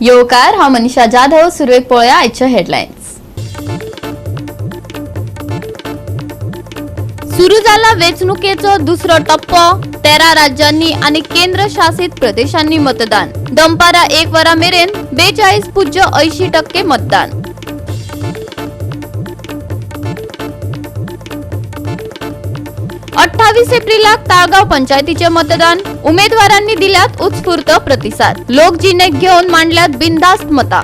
योकार हा मनीषा जाधव. सुरवेत पळया आजच्या हेडलाईन्स. सुरू झाला वेचणुकेचं दुसरं टप्पो. 13 राज्यांनी आणि केंद्र शासित प्रदेशांनी मतदान. दंपारा 1 वरामेरेन 42.80% मतदान. एप्रिलला ताळगाव पंचायतीचे मतदान. उमेदवारांनी दिल्यात उत्स्फूर्त प्रतिसाद. लोक जिने घेऊन मांडल्यात बिनधास्त मता.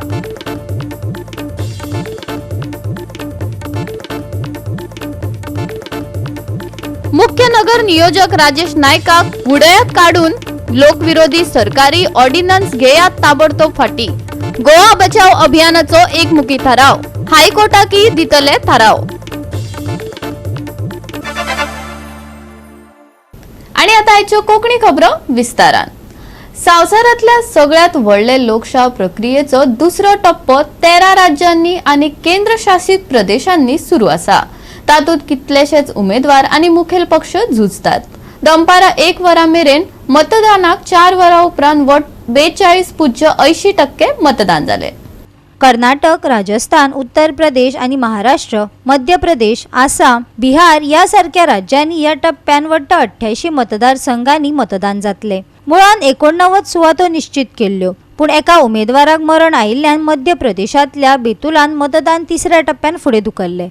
मुख्य नगर नियोजक राजेश नायकाक उडयत काढून लोकविरोधी सरकारी ऑर्डिनन्स घेयात ताबडतोब फाटी. गोवा बचाव अभियानाचो एकमुखी ठराव. हायकोर्टाकी दितले ठराव. आणि आता आजच्यो कोकणी खबरो विस्तारान. संवसारातल्या सगळ्यात व्हडले लोकशाह प्रक्रियेचो दुसरो टप्पो 13 राज्यांनी आणि केंद्रशासित प्रदेशांनी सुरू असा. तातूंत कितलेशेच उमेदवार आणि मुखेल पक्ष झुजतात. दंपारा 1 वरामेरेन मतदानाक 4 वरां उपरांत 42.80% मतदान जाले. कर्नाटक, राजस्थान, उत्तर प्रदेश आणि महाराष्ट्र, मध्य प्रदेश, आसाम, बिहार यासारख्या राज्यांनी या टप्प्यान 88 मतदारसंघांनी मतदान जातले. मुळान 89 सुवातो निश्चित केल्ल्यो, पूण एका उमेदवाराक मरण आयिल्ल्यान मध्य प्रदेशातल्या बेतुलान मतदान 3ऱ्या टप्प्यान फुडें धुकल्ले.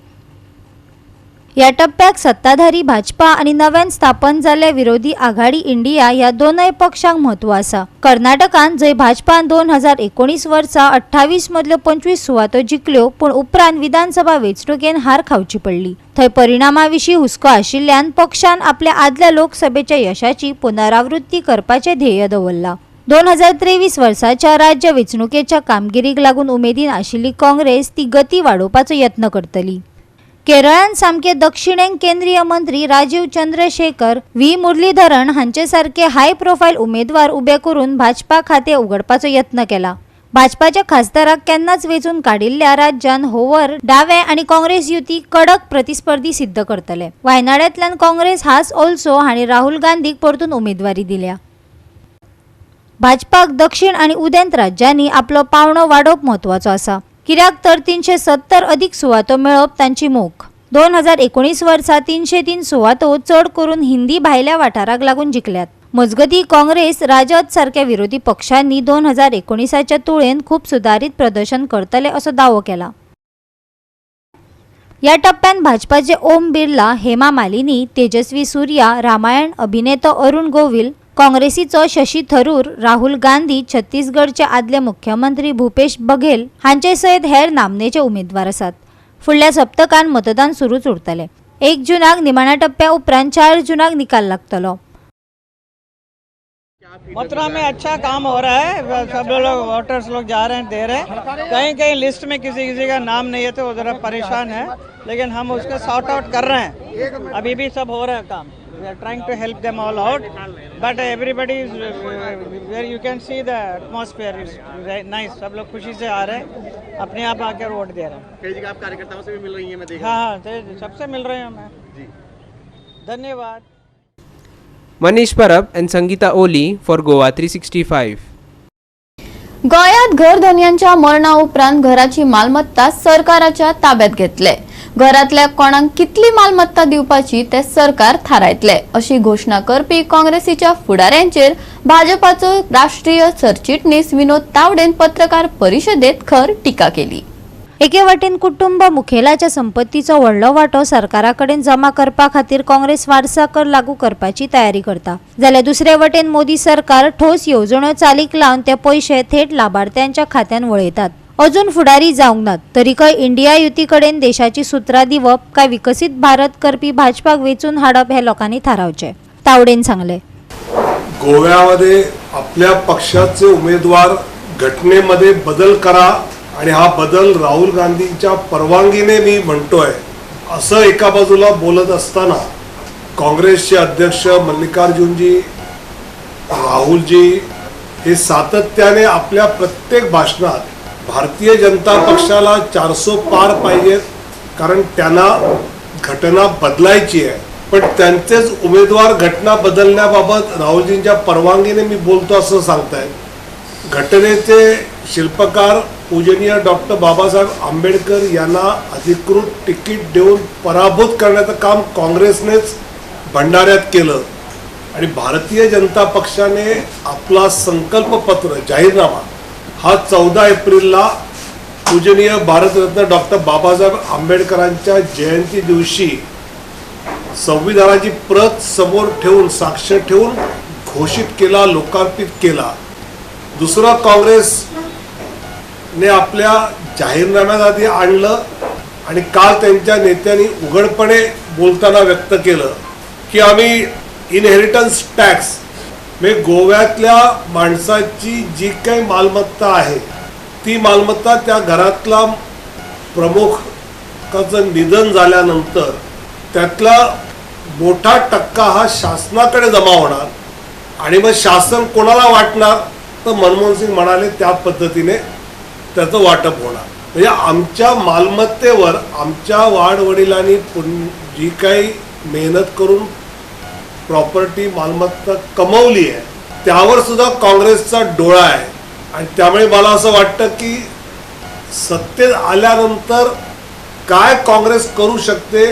या टप्प्याक सत्ताधारी भाजपा आणि नव्यान स्थापन जाल्ल्या विरोधी आघाडी इंडिया या दोनय पक्षांक म्हत्व आसा. कर्नाटकान जंय भाजपान 2019 वर्सा 28 मदल्यो 25 सुवातो जिखल्यो, पूण उपरांत विधानसभा वेंचणुकेन हार खावची पडली. थंय परिणामाविशीं हुस्को आशिल्ल्यान पक्षान आपल्या आदल्या लोकसभेच्या यशाची पुनरावृत्ती करपाचें ध्येय दवरला. 2023 वर्साच्या राज्य वेंचणुकेच्या कामगिरीक लागून उमेदीन आशिल्ली काँग्रेस ती गती वाडोवपाचो यत्न करतली. केरळान सामके दक्षिणेक केंद्रीय मंत्री राजीव चंद्रशेखर, व्ही मुरलीधरन हांचे सारखे हाय प्रोफायल उमेदवार उबे करून भाजपा खाते उघडपाचो यत्न केला. भाजपाच्या खासदाराक केन्नाच वेचून काडिल्ल्या राज्यान होवर डावे आणि काँग्रेस युती कडक प्रतिस्पर्धी सिद्ध करतले. वायनाड्यातल्यान काँग्रेस हास ओल्सो हांणी राहुल गांधीक परतून उमेदवारी दिल्या. भाजपाक दक्षिण आणि उदेंत राज्यांनी आपलो पावणो वाडोवप म्हत्वाचो आसा, कित्याक तर 370 अधिक सुवातो मेळप तांची मोख. 2019 वर्सा 303 सुवातो चड करून हिंदी भायल्या वाठाराक लागून जिखल्यात. मजगती काँग्रेस, राजद सारख्या विरोधी पक्षांनी 2019च्या तुळेन खूप सुधारित प्रदर्शन करतले असो दावो केला. या टप्प्यान भाजपाचे ओम बिर्ला, हेमा मालिनी, तेजस्वी सूर्या, रामायण अभिनेतो अरुण गोविल, काँग्रेसीचो शशी थरूर, राहुल गांधी, छत्तीसगडचे आदले मुख्यमंत्री भूपेश बघेल हांचे सयत हेर नामनेचे उमेदवार आसात. फुडल्या सप्तकान मतदान सुरूच उरतले. 1 जूनाक निमाण्या टप्प्या उपरांत 4 जूनाक निकाल लागतलो. मथुरा में अच्छा काम हो रहा है, सब लोग वोटर्स लोग जा रहे हैं, दे रहे हैं. कहीं कहीं लिस्ट में किसी का नाम नहीं है तो जरा परेशान है, लेकिन हम उसको सॉर्ट आउट कर रहे हैं. अभी भी सब हो रहा है काम. We are trying to help them all out, but everybody is where you can see the atmosphere is very nice. सब लोग खुशी से आ रहे हैं, अपने आप आकर वोट दे रहे हैं. कई जगह आप कार्यकर्ताओं से भी मिल रही हैं, मैं देख हाँ हाँ, सबसे मिल रहे हैं मैं जी. धन्यवाद. Manish Parab and Sangeeta Oli for Goa 365. गोयात घरधन्यांच्या मरणा उपरांत घराची मालमत्ता सरकाराच्या ताब्यात घेतले. घरातल्या कोणाक कितली मालमत्ता दिवपाची ते सरकार थारायतले, अशी घोषणा करपी काँग्रेसीच्या फुडाऱ्यांचेर भाजपाचो राष्ट्रीय सरचिटणीस विनोद तावडेन पत्रकार परिशदेत खर टिका केली. एके वटेन कुटुंब मुखेलाच्या संपत्तीचो व्हडलो वाटो सरकाराकडेन जमा करपा खातीर काँग्रेस वारसा कर लागू करपाची तयारी करता, जाल्यार दुसरे वटेन मोदी सरकार ठोस येवजण्यो चालीक लावन ते पयशे थेट लाभार्थ्यांच्या खात्यान वळयतात. अजून फुडारी जावंक नात, तरीकय इंडिया युती कडेन देशाची सुत्रां दिवप काय विकसित भारत करपी भाजपाक वेचून हाडप हे लोकांनी थारावचे, तावडेन सांगले. गोव्यामध्ये आपल्या पक्षाचे उमेदवार घटनेमध्ये बदल करा आणि हा बदल राहुल गांधींच्या परवानगीने मी म्हणतोय असं एका बाजूला बोलत असताना काँग्रेसचे अध्यक्ष मल्लिकार्जुनजी, राहुलजी हे सातत्याने आपल्या प्रत्येक भाषणात भारतीय जनता पक्षाला 400 पार पाहिजेत, कारण त्यांना घटना बदलायची आहे. पण त्यांचेच उमेदवार घटना बदलण्याबाबत राहुलजींच्या परवानगीने मी बोलतो असं सांगतायत. घटनेचे शिल्पकार पूजनीय डॉक्टर बाबासाहेब आंबेडकर यांना अधिकृत तिकीट देऊन पराभूत करण्याचं काम काँग्रेसनेच भंडाऱ्यात केलं आणि भारतीय जनता पक्षाने आपला संकल्पपत्र जाहीरनामा हा 14 एप्रिलला पूजनीय भारतरत्न डॉक्टर बाबासाहेब आंबेडकरांच्या जयंती दिवशी संविधानाची प्रत समोर ठेवून साक्ष ठेवून घोषित केला, लोकार्पित केला. दुसरं काँग्रेसने आपल्या जाहीरनाम्यात आधी आणलं आणि काल त्यांच्या नेत्यांनी उघडपणे बोलताना व्यक्त केलं की आम्ही इनहेरिटन्स टॅक्स म्हणजे गोव्यातल्या माणसाची जी काही मालमत्ता आहे ती मालमत्ता त्या घरातला प्रमुखाचं निधन झाल्यानंतर त्यातला मोठा टक्का हा शासनाकडे जमा होणार आणि मग शासन कोणाला वाटणार तर मनमोहन सिंग म्हणाले त्या पद्धतीने त्याचं वाटप होणार. म्हणजे आमच्या मालमत्तेवर आमच्या वाडवडिलांनी जी काही मेहनत करून प्रॉपर्टी मालमत्ता कमवली आहे त्यावर सुद्धा काँग्रेसचा डोळा आहे आणि त्यामुळे मला असं वाटतं की सत्तेत आल्यानंतर काय काँग्रेस करू शकते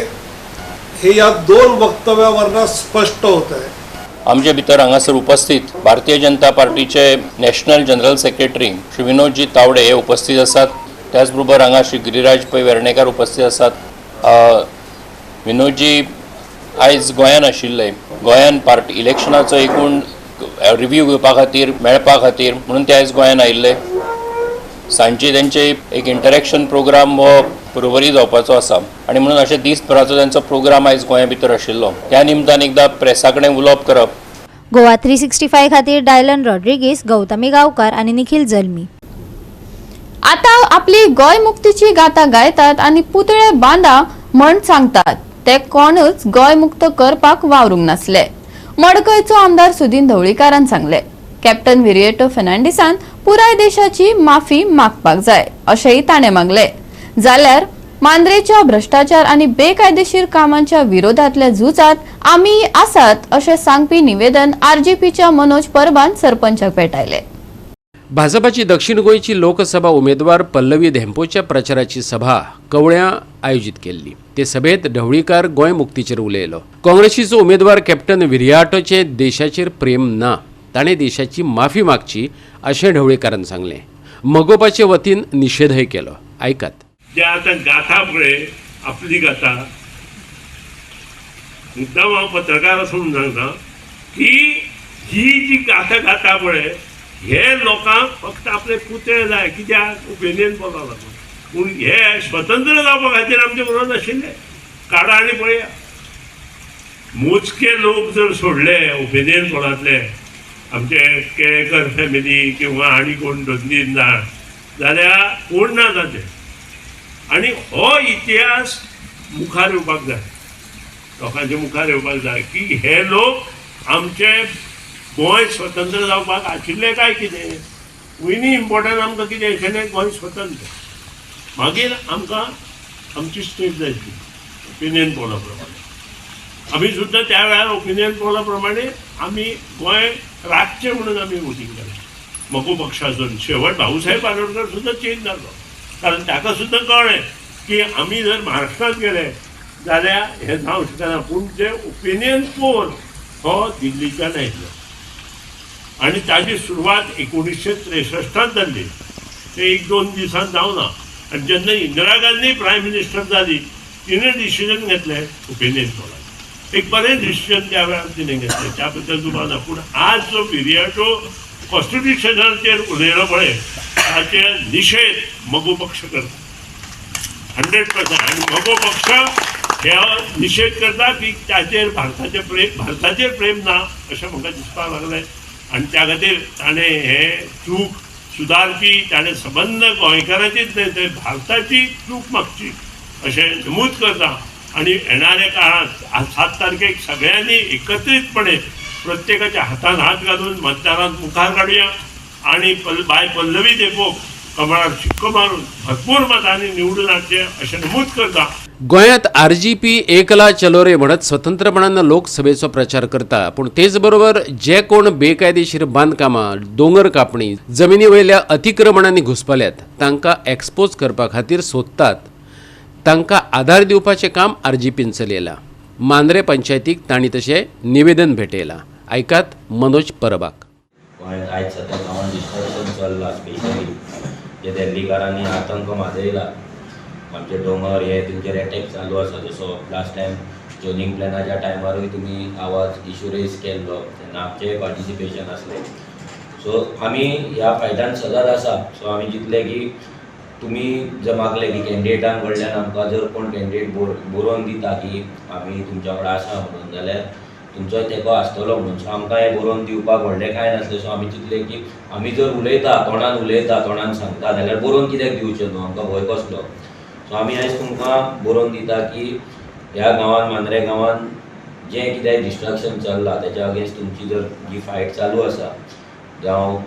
हे या 2 वक्तव्यावरनं स्पष्ट होत आहे. आमचे भितर हांगासर उपस्थित भारतीय जनता पार्टीचे national general secretary Shri Vinodji Tawde हे उपस्थित आसात. त्याचबरोबर हांगा श्री गिरीराज पै वेर्णेकार उपस्थित आसात. विनोदजी आयज गोंयान आशिल्ले, गोंयान पार्टी इलेक्शनाचो एकूण रिव्ह्यू घेवपा खातीर मेळपा खातीर म्हणून ते आयज गोंयान आयिल्ले. सांजचे त्यांचे एक इंटरॅक्शन प्रोग्राम हो पुरवरी जावपाचो आसा आनी म्हणून अशें दिसभराचो त्यांचो प्रोग्राम आयज गोंया भितर आशिल्लो. त्या निमतान एकदां प्रेसा कडेन उलोवप करप. गोवा 365 खातीर डायलन रॉड्रिगीस, गौतमी गांवकार आणि निखिल जल्मी. आता आपली गोय मुक्तीची गाथा गायतात आणि पुतळे बांदा म्हण सांगतात ते कोणच गोय मुक्त करपाक वावरूंक नासले. मडकयचो आमदार सुदीन ढवळीकारान सांगले. कॅप्टन विरिएटो फर्नांडिसान पुराय देशाची माफी मागपाक जाय अशेंय ताणें मागले. जाल्यार मांद्रेच्या भ्रष्टाचार आणि बेकायदेशीर कामांच्या विरोधातल्या झुजात आमी आसात अशें सांगपी निवेदन आरजेपीच्या मनोज परबान सरपंचाक भेटायले. भाजपाची दक्षिण गोंयची लोकसभा उमेदवार पल्लवी धेंपोच्या प्रचाराची सभा कवळ्या आयोजित केल्ली. ते सभेत ढवळीकार गोंय मुक्तीचेर उलयलो. काँग्रेसीचो उमेदवार कॅप्टन विरियाटोचे देशाचेर प्रेम ना, ताणें देशाची माफी मागची अशें ढवळीकारान सांगलें. मगोपाचे वतीन निषेधय केलो. आयकात. जे आता गाथा पळय आपली गाथा मुद्दाम हांव पत्रकार आसून सांगता की ही जी गाथा गाथा पळय हे लोकांक फक्त आपले पुतळे जाय कित्याक ओपिनियन पोला लागून. पूण हे स्वतंत्र जावपा खातीर आमचे बरोबर नाशिल्ले. काडा आनी पळया मोजके लोक जर सोडले ओपिनियन पोलांतले आमचे केळेकर फॅमिली किंवा आनी कोण 2-3 जाण जाल्यार कोण ना जाते. आणि हो इतिहास मुखार येवपाक जाय, लोकांच्या मुखार येवपाक जाय की हे लोक आमचे गोंय स्वतंत्र जावपाक आशिल्ले काय कितें. पयलीं इम्पॉर्टंट आमकां कितें आशिल्लें गोंय स्वतंत्र, मागीर आमकां आमची स्टेट जाय ओपिनियन पोला प्रमाणे. आमी सुद्दां त्या वेळार ओपिनियन पोला प्रमाणे आमी गोंय राज्य म्हणून आमी वोटींग केलें. मगो पक्षाचो शेवट भाऊसाहेब बांदोडकर सुद्दां चेंज जालो कारण ताका सुद्दां कळ्ळें की आमी जर महाराष्ट्रांत गेले जाल्यार हें जावंक शकना. पूण जे ओपिनियन पोल हो दिल्लीच्यान आयिल्लो आनी ताची सुरवात 1963 जाल्ली. ते 1-2 दिसान जावना. आनी जेन्ना इंदिरा गांधी प्रायम मिनिस्टर जाली तिणें डिसिजन घेतलें ओपिनियन पोलान. एक बरें डिसिजन त्या वेळार तिणें घेतलें, त्या बद्दल दुबाव. पूण आज जो विरियाटो कॉन्स्टिट्युशनाचेर उलयलो पळय ताचे निशेध मगो पक्ष करता 100%. आनी मगो पक्ष हे निशेध करता की ताचेर भारताचेर प्रेम ना अशें म्हाका दिसपाक लागलें. आनी त्या खातीर ताणें हें चूक सुदारची, ताणें संबंद गोंयकारांचीच न्हय तर भारताची चूक मागची अशें नमूद करता. आणि येणाऱ्या काळात 7 तारखेक सगळ्यांनी एकत्रितपणे प्रत्येकाच्या हातान हात घालून मतदारांत मुखार काडुया आणि बाय पल्लवी धेंपोक कमळार शिक्को मारून भरपूर मतांनी निवडून हाडचे अशें नमूद करता. गोंयांत RGP एकला चलो रे म्हणत स्वतंत्रपणान लोकसभेचो प्रचार करता, पूण तेच बरोबर जे कोण बेकायदेशीर बांदकामां, दोंगर कापणी, जमिनी वयल्या अतिक्रमणांनी घुसपल्यात तांकां एक्सपोज करपा खातीर सोदतात, तांकां आधार दिवपाचें काम RGPन चलयलां. मांद्रे पंचायतीक तांणी तशें निवेदन भेटयलां. ऐकात मनोज परबाक. गोंयांत आयज सध्या गांवांत डिस्ट्रक्शन चल्लां, स्पेशली जे दिल्लीकारांनी आतंक माजयला. आमचे दोंगर हे तेंचेर अटॅक चालू आसा. जसो लास्ट टायम जोनींग प्लॅनाच्या टायमारूय तुमी आवाज इशू रेज केल्लो, तेन्ना आमचें पार्टिसिपेशन आसलें. सो आमी ह्या फायटान सदांच आसा. सो आमी चिंतलें की तुमी जर मागले की कॅन्डिडेटां कडल्यान आमकां जर कोण कॅन्डिडेट बरोवन दिता की आमी तुमच्या कडेन आसा म्हणून, जाल्यार तुमचो तेको आसतलो म्हणून. सो आमकां हें बरोवन दिवपाक व्हडलें कांय नासलें. सो आमी चिंतलें की आमी जर उलयता, तोंडान सांगता जाल्यार बरोवन कित्याक दिवचें न्हू, आमकां भंय कसलो. सो आमी आयज तुमकां बरोवन दिता की ह्या गांवांत, मांद्रे गांवांत जें कितें डिस्ट्रक्शन चल्लां तेच्या अगेन्स्ट तुमची जर जी फायट चालू आसा, जावं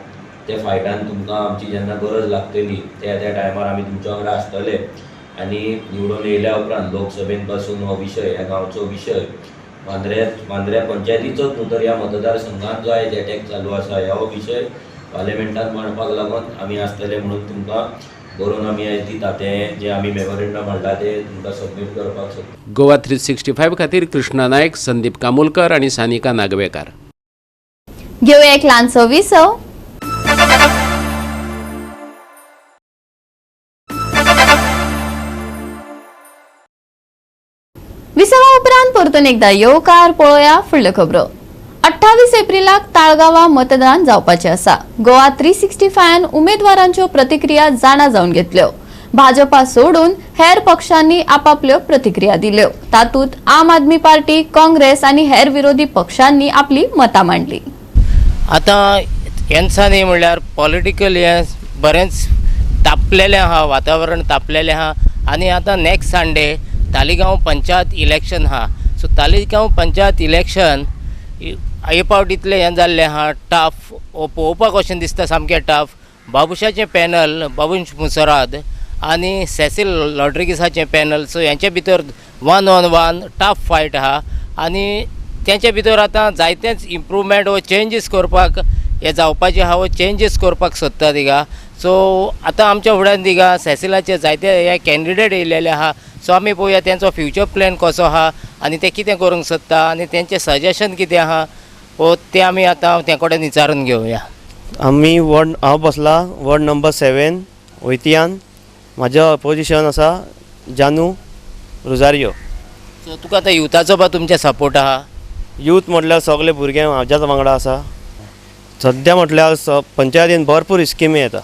त्या फायटान तुमकां आमची जेन्ना गरज लागतली त्या टायमार आमी तुमच्या वांगडा आसतले. आनी निवडून येयल्या उपरांत लोकसभेन पासून हो विशय, ह्या गांवचो विशय मांद्रे पंचायतीचोच न्हू तर ह्या मतदारसंघात जो आयज अटॅक चालू आसा, ह्यो विशय पार्लिमेंटान मांडपाक लागून आमी आसतले म्हणून तुमकां बरोवन आमी आयज दिता. तें जे आमी मेमोरेंडम हाडला तें तुमकां सबमीट करपाक शकता. गोवा 365 खातीर कृष्णा नायक, संदीप कामोलकर आणि सानिका नागवेकार. घेऊया एक ल्हानसो विसव. विसवा उपरांत परतून एकदा येवकार पळोवया फुडल्यो खबरो. 28 एप्रिलाक ताळगांवां मतदान जावपाचें आसा. गोवा 365 उमेदवारांच्यो प्रतिक्रिया जाणा जावन घेतल्यो. भाजपा सोडून हेर पक्षांनी आपापल्यो प्रतिक्रिया दिल्यो. तातूंत आम आदमी पार्टी, काँग्रेस आनी हेर विरोधी पक्षांनी आपली मतां मांडली. आतां ह्या दिसांनी म्हणल्यार पॉलिटिकल हें बरेंच तापलेलें आहा, वातावरण तापलेलें आहा. आनी आतां next Sunday Taleigao panchayat election आहा. सो तालिगांव पंचायत इलेक्शन हे फावट इतलें हें जाल्लें आहा, टफ पळोवपाक अशें दिसता, सामकें टफ. बाबुशाचें पॅनल, बाबूश मुसराद आनी सेसील रॉड्रिगीसाचें पॅनल, सो हेंचे भितर 1 on 1 टफ फायट आहा. आनी तेंचे भितर आतां जायतेच इम्प्रूवमेंट वो चेंजीस करपाक हे जावपाचे आहा, वो चेंजीस करपाक सोदता तिका. सो आतां आमच्या फुड्यान तिका सेसिलाचे जायते हे कॅन्डिडेट येयलेले आहा. सो आमी पळोवया तेंचो फ्युचर प्लॅन कसो आहा आनी ते कितें करूंक सोदता आनी तेंचें सजेशन कितें आहा वो तें आमी आतां ते कडेन विचारून घेवया. हांव बसला वॉर्ड नंबर 7 वैतियान. म्हाजो अपोजिशन आसा जानू रोजारियो. सो तुका आतां युथाचो बा तुमचे सपोर्ट आहा? यूथ म्हटल्यार सगळे भुरगे म्हाज्याच वांगडा आसा. सद्या म्हटल्यार पंचायतीन भरपूर स्किमी येता,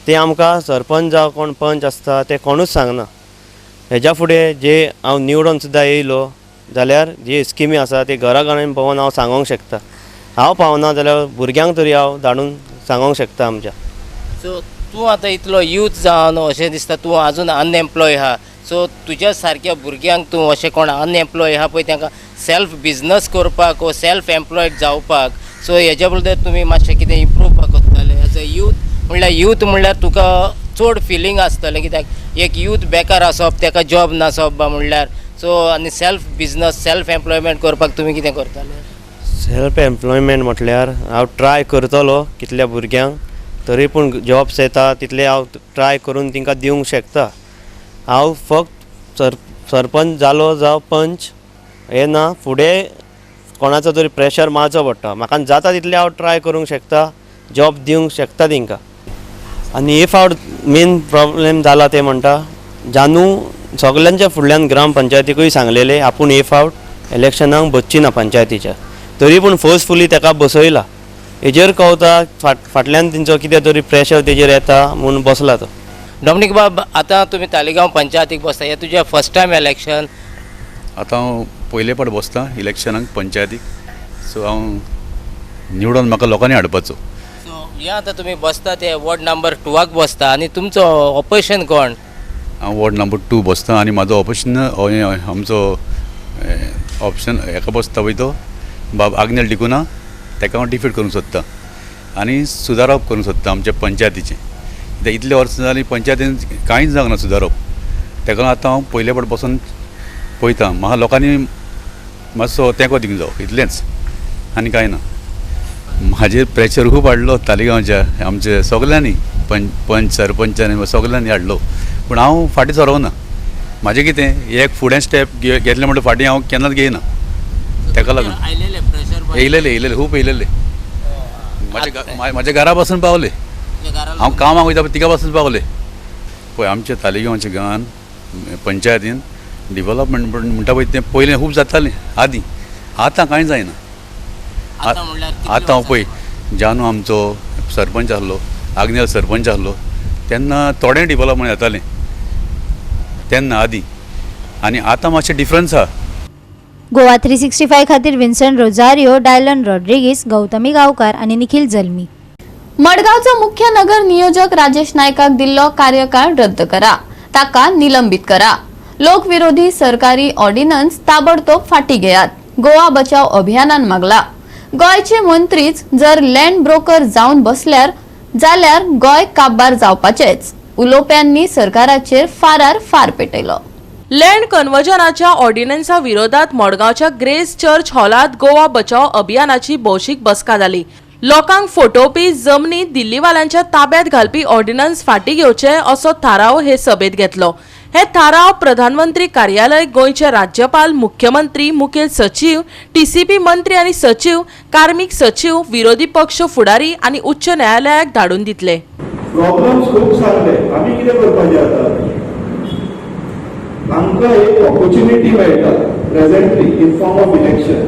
ते आमकां सरपंच जावं कोण पंच आसता ते कोणूच सांगना. हेज्या फुडें जे हांव निवडून सुद्दां येयलो जाल्यार जे स्किमी आसा ते घराघरांनी पळोवन हांव सांगूंक शकता. हांव पावना जाल्यार भुरग्यांक तरी हांव धाडून सांगूंक शकता आमच्या. सो तूं आतां इतलो यूथ जावन अशें दिसता तूं आजून अनएम्प्लॉय आहा. सो तुज्या सारक्या भुरग्यांक तूं अशें कोण अनएम्प्लॉय आहा पळय तांकां सेल्फ बिजनस करपाक वो सेल्फ एम्प्लॉयड जावपाक, सो हेज्या बद्दल तुमी मातशें कितें इम्प्रूव कोत्ताले एज अ यूथ म्हणल्यार तुका चड फिलींग आसतलें, कित्याक एक यूथ बेकार आसप, ताका जॉब नासप बा म्हणल्यार. सो आनी सेल्फ बिजनस, सेल्फ एम्प्लॉयमेंट करपाक तुमी कितें करताले? सेल्फ एम्प्लॉयमेंट म्हटल्यार हांव ट्राय करतलो कितल्या भुरग्यांक, तरी पूण जॉब्स येता तितले हांव ट्राय करून तांकां दिवंक शकता. हांव फक्त सरपंच जालो जावं पंच हें ना, फुडें कोणाचो तरी प्रेशर मारचो पडटा. म्हाका जाता तितले हांव ट्राय करूंक शकता, जॉब दिवंक शकता तांकां. आनी हे फावट मेन प्रॉब्लेम जाला ते म्हणटा जानू सगल्यांच्या फुडल्यान ग्राम पंचायतीकूय सांगलेले आपूण हे फावट इलेक्शनाक बसची ना पंचायतीच्या, तरी पूण फोर्सफुली ताका बसयला. हेजेर कळटा फाटल्यान तेंचो कितें तरी प्रेशर तेजेर येता म्हणून बसला तो. डॉमिनीक बाब, आतां तुमी तालिगांव पंचायतीक बसता, हें तुजें फर्स्ट टायम इलेक्शन? आतां हांव पयले फावट बसता इलेक्शनाक पंचायतीक. सो हांव निवडून म्हाका लोकांनी हाडपाचो. सो हें आतां तुमी बसता ते वॉर्ड नंबर 2 बसता आनी तुमचो ऑपोजिशन कोण? हांव वॉर्ड नंबर 2 बसता आनी म्हाजो ऑपोजिशन आमचो ऑप्शन हेका बसता पळय तो बाब आग्नेल डिकुना, ताका हांव डिफीट करूंक सोदता आनी सुदारप करूंक सोदता आमच्या पंचायतीचें. कित्याक इतले वर्सां जालीं पंचायतीन कांयच जावंक ना सुदारप. ताका आतां हांव पयले फावट बसून पळयता म्हाका लोकांनी मातसो तेंको दिवंक जावो इतलेंच आनी कांय ना. म्हाजेर प्रेशर खूब हाडलो तालिगांवच्या आमच्या सगल्यांनी पंच सरपंच आनी सगल्यांनी हाडलो, पूण हांव फाटीं सरोना. म्हाजें कितें एक फुडें स्टेप घेतलें म्हणटा फाटीं हांव केन्नाच घेयना. ताका लागून येयलेले खूब येयलेले. म्हाज्या घरा पासून पावले, हांव कामाक वयता पळय तिका पासून पावले. पळय आमच्या तालिगांवच्या गांवांत पंचायतीन डिवेलॉपमेंट म्हणटा पळय तें पयलें खूब जातालें आदीं, आतां कांय जायना. आतां हांव पळय जानू आमचो सरपंच आसलो, आग्नेल सरपंच आसलो तेन्ना थोडें डिवेलॉपमेंट जातालें तेन्ना आदीं, आनी आतां मातशें डिफरन्स आहा. गोवा 365 खातीर विन्संट रोजारियो, डायलन रॉड्रिगीस, गौतमी गांवकार आणि निखिल जल्मी. मडगावचो मुख्य नगर नियोजक राजेश नायकाक दिल्लो कार्यकाळ रद्द करा, ताका निलंबित करा. लोकविरोधी सरकारी ऑर्डिनन्स ताबडतोब फाटी घेयात, गोवा बचाव अभियानान मागला. गोंयचे मंत्रीच जर लँड ब्रोकर जावन बसल्यार जाल्यार गोंय काबार जावपाचेच. उलोवप्यांनी सरकाराचेर फारार फार पेटयलो. लँड कन्वर्जनाच्या ऑर्डिनन्सा विरोधात मडगावच्या ग्रेस चर्च हॉलात गोवा बचाव अभियानाची भौशीक बसका जाली. लोकांक फटोवपी जमनी दिल्लीवाल्यांच्या ताब्यात घालपी ऑर्डिनन्स फाटी घेवचे असो थाराव हे सभेत घेतलो. हे थाराव प्रधानमंत्री कार्यालय, गोंयचे राज्यपाल, मुख्यमंत्री, मुखेल सचिव, टीसीपी मंत्री आणि सचिव, कार्मिक सचिव, विरोधी पक्ष फुडारी आणि उच्च न्यायालयाक धाडून दितले. प्रॉब्लेम्स खूप सांगले. आम्ही कितें करपाचें आतां? आमकां एक ऑपॉर्च्युनिटी मेळटा presently in form of election.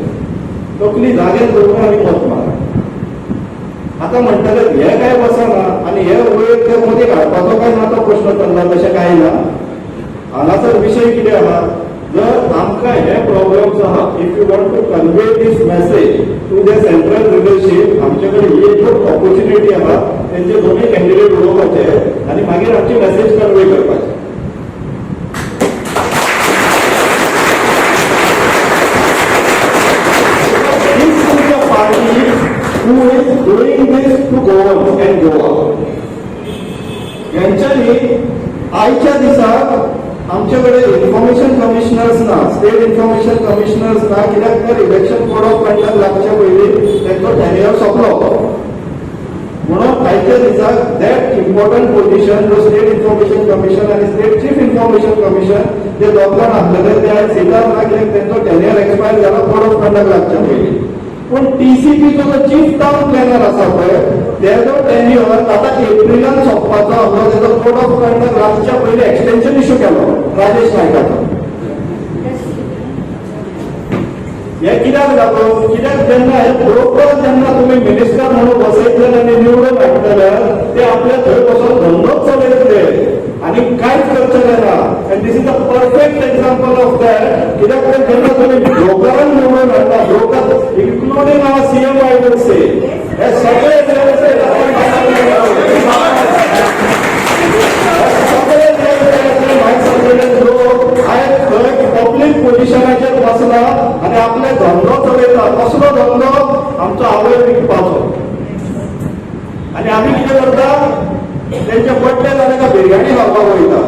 तकली जाग्यार दवरून आमी मत मारप. आतां म्हणटले हे काय बसना आनी हे वयर ते मदीं काडपाचो काय ना तो प्रश्न चल्ला, तशें कांय ना. हांगासर विशय कितें आहा, जर आमकां हे प्रॉब्लेम्स आहा, if you want to convey this message to the central leadership, आमचे कडेन ही एक ऑपॉर्च्युनिटी आहा तेंचे दोनूय कॅन्डिडेट उलोवपाचे आनी मागीर आमची मेसेज कन्वे करपाची. Who is doing this to Goa and Goa? यांच्यानी आयच्या दिसाक आमच्याकडे इन्फॉर्मेशन कमिशनर्स ना, स्टेट इन्फॉर्मेशन कमिशनर्स ना, कित्याक तर इलेक्शन कोड ऑफ कंडक्ट लागच्या पयलीं तेंचो टेन्युअर सोंपलो. म्हणून आयच्या दिसाक दॅट इम्पॉर्टंट पोजिशन जो स्टेट इन्फॉर्मेशन कमिशन आनी स्टेट चीफ इन्फॉर्मेशन कमिशन जे दोगां आसलेले ते आयज सिटार ना, कित्याक तेंचो टेन्युअर एक्सपायर जाला कोड ऑफ कंडक्ट लागच्या पयलीं. पण टीसीपीचो जो चीफ टाउन प्लॅनर आसा पळय तेजो टेन्युअर आतां एप्रिलान सोंपपाचो आसलो. तेजो कोड ऑफ कंडक्ट लागच्या पयलीं एक्सटेन्शन इश्यू केलो राजेश नायकाचो. हे कित्याक जालो? कित्याक जेन्ना हे ब्रोकर जेन्ना तुमी मिनिस्टर म्हणून बसयतले आनी निवडून हाडटले ते आपले थंय बसून धंदोच चलयतले आनी कांयच करचले ना. And this is a perfect example of that. कित्याक तर जेन्ना तुमी ब्रोकरांक निवडून हाडटा, broker including our CM, I would say हे सगळे पब्लीक पोजिशनाचेर बसला आनी आपले धंदो चलयता. कसलो धंदो? आमचो आवय विकपाचो. आनी आमी कितें करता? तेंचे बड्डे जाले काय बिरयाणी खावपाक वयता.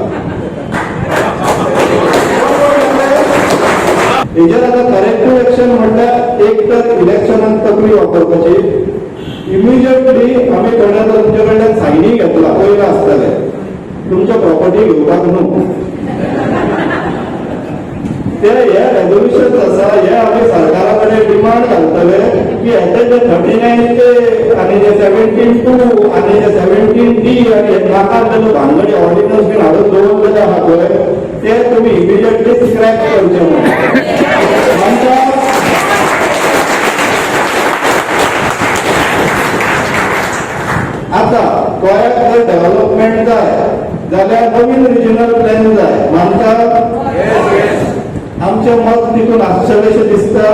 हेजेर आतां करेक्टिव्ह एक्शन म्हणल्यार एक तर इलेक्शनाक तकली वापरपाची. इमिजिएटली आमी थोड्या तुमचे कडल्यान सायनी घेतला, पयलें आसतले तुमच्या प्रॉपर्टी घेवपाक न्हू. ते हे रेजोल्युशन आसा हे आमी सरकारा कडेन डिमांड घालतले की हेचे जे 39 आनी जे 17(2) आनी जे 17(d) आनी हे नाका जे भानगडी ऑर्डिनन्स बीन हाडून दवरलेले आहा पळय ते तुमी इमिजिएटली स्क्रॅप करचे म्हणून. आता गोंयाक जर डेव्हलपमेंट जाय जाल्यार नवीन रिजनल प्लॅन जाय. मानता? आमचे मत तितून आसचें दिसता.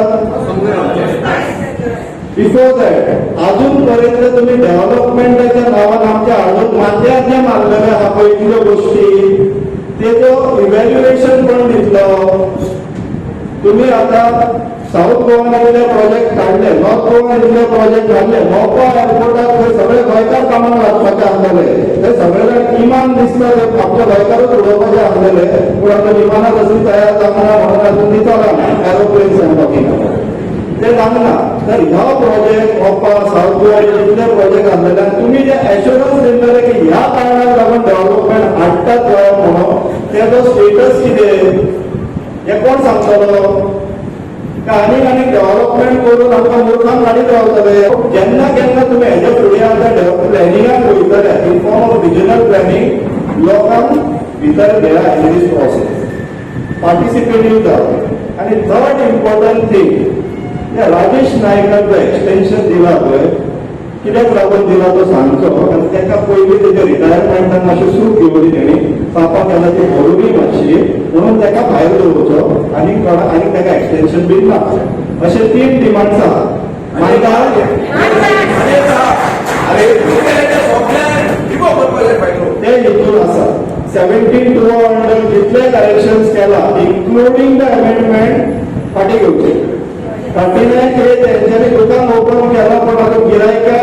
बिफोर दॅट अजून पर्यंत तुम्ही डेव्हलपमेंटाच्या नांवान आमच्या हाडून माथ्यार जे मारलेले आहा पळय कितें गोश्टी तेजो इव्हॅल्युएशन कोण दितलो? तुम्ही आता साऊथ गोवान इतले प्रोजेक्ट काढले, नॉर्थ गोवान इतले प्रोजेक्ट काढले, मोपा एअरपोर्टात थंय सगळे गोंयकार कामाक लागपाचे आसलेले, थंय सगळे जाण विमान दिसता ते आपल्या गोंयकारूच उडोवपाचे आसलेले, पूण आता विमानां कसली तयार जावना म्हणून अजून दिसना एरोप्लेन्स एंड टॉकिंग ते जावना. तर ह्या प्रोजेक्ट मोपा साऊथ गोवा इतले प्रोजेक्ट आसलेले आनी तुमी जे एश्युरन्स दितले की ह्या कारणाक लागून डेव्हलपमेंट हाडटात गोंयांत म्हणून तेजो स्टेटस कितें हे कोण सांगतलो? आनीक डेव्हलपमेंट करून आमकां मुर्खांक काडीत रावतले. जेन्ना केन्ना तुमी हेजे फुडें आतां प्लॅनिंगाक वयतले in form of regional planning लोकांक भितर घेया इन दीस प्रोसेस पार्टिसिपेटीव जावं. आनी थर्ड इम्पॉर्टंट थिंग राजेश नायकाक जो एक्सटेन्शन दिला पळय कित्याक लागून दिला तो सांगचो. ताका पयलीं तेजे रिटायरमेंटान मातशी सूट घेवली तेणी पापा केला ती भरुनी मातशी म्हणून ताका भायर दवरचो आनी ताका एक्सटेन्शन बीन ना अशे 3 डिमांड्स आहा. ते हितून आसा 17,200 जितले करेक्शन्स केला इन्क्लुडींग द अमेंडमेंट फाटी घेवचे. 39 कितें तेंच्यांनी दुकान ओपन केला पण आता गिरायका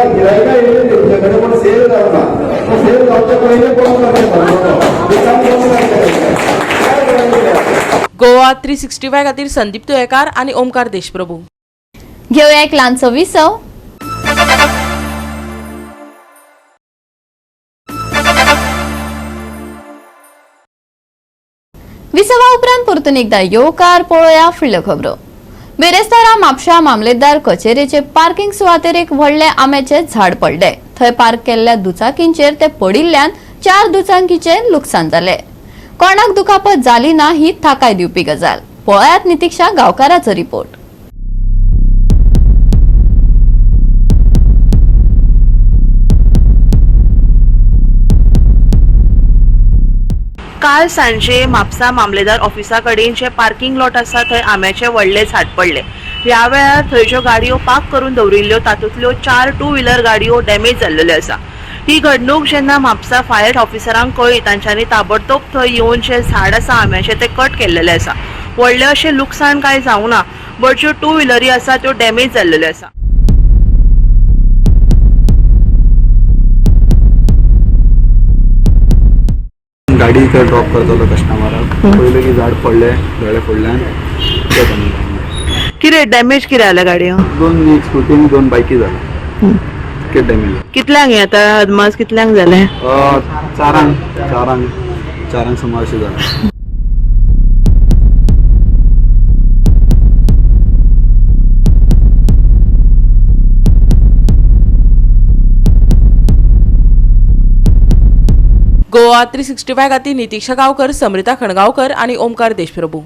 येयले तेंचे कडेन पण सेल जावना. सेल जावचे पयलीं कोण करता दुकान बंद करता. गोवा 365 खातीर संदीप तुयेकार आणि ओमकार देशप्रभू. घेऊया एक ल्हानसो विसव. विसवा उपरांत परतून एकदा येवकार पळोवया फुडल्यो खबरो. बेरेस्तारा म्हापशा मामलेदार कचेरेचे पार्किंग सुवातेर एक व्हडले आंब्याचे झाड पडले. थंय पार्क केल्ल्या दुचाकींचेर ते पडिल्ल्यान 4 दुचाकींचे लुकसाण जाले. कोणाक दुखापत जाली ना ही थाकाय दिवपी गजाल. पळयात नितीक्षा गांवकाराचो रिपोर्ट. काल सांजे म्हापसा मामलेदार ऑफिसा कडेन जे पार्किंग लॉट आसा थंय आंब्याचे व्हडले झाड पडले. ह्या वेळार थंय ज्यो गाडयो पार्क करून दवरिल्ल्यो तातूंतल्यो 4 टू व्हिलर गाडयो डॅमेज जाल्ल्यो आसा. ही घडणूक जेन्ना म्हापसा फायर ऑफिसरांक कळ्ळी तांच्यांनी ताबडतोब थंय येवन जे झाड आसा आंब्याचे ते कट केल्लेले आसा. व्हडले अशें लुकसाण कांय जावना बट ज्यो टू व्हिलरी आसा त्यो डॅमेज जाल्ल्यो आसा. गाडी थंय ड्रॉप करतलो कस्टमराक पयलें की झाड पडले गळे पडल्यान कितें डॅमेज कितें जाल्या गाडयो? 2 स्कुटी आनी 2 बायकी जाल्या. कितें डॅमेज कितल्यांक हे आतां अदमास कितल्यांक जालें? 4 सुमार अशें जालें. गोवा 365 खातीर नितीक्षा गांवकर, समृता खणगांवकर आणि ओमकार देशप्रभू.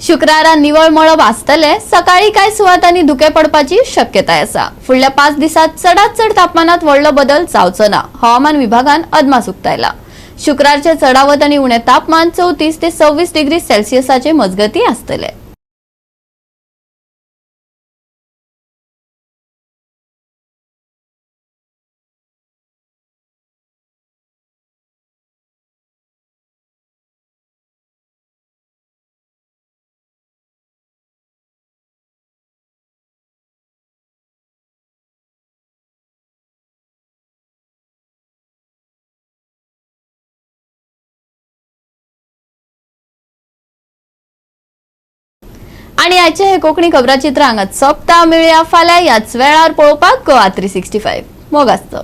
शुक्रारा निवळ मळब आसतले. सकाळी कांय सुवातांनी धुके पडपाची शक्यताय आसा. फुडल्या 5 दिसांत चडांत चड तापमानात व्हडलो बदल जावचो ना हवामान विभागान अदमास उक्तायला. शुक्रारचे चडावत आनी उणे तापमान 34 ते 26 डिग्री सेल्सियसाचे मजगती आसतले. आणि आजचे हे कोकणी खबराचित्र हांगाच सोंपता. मेळुया फाल्यां याच वेळार पळोवपाक गोवा 365 मोग आसचो.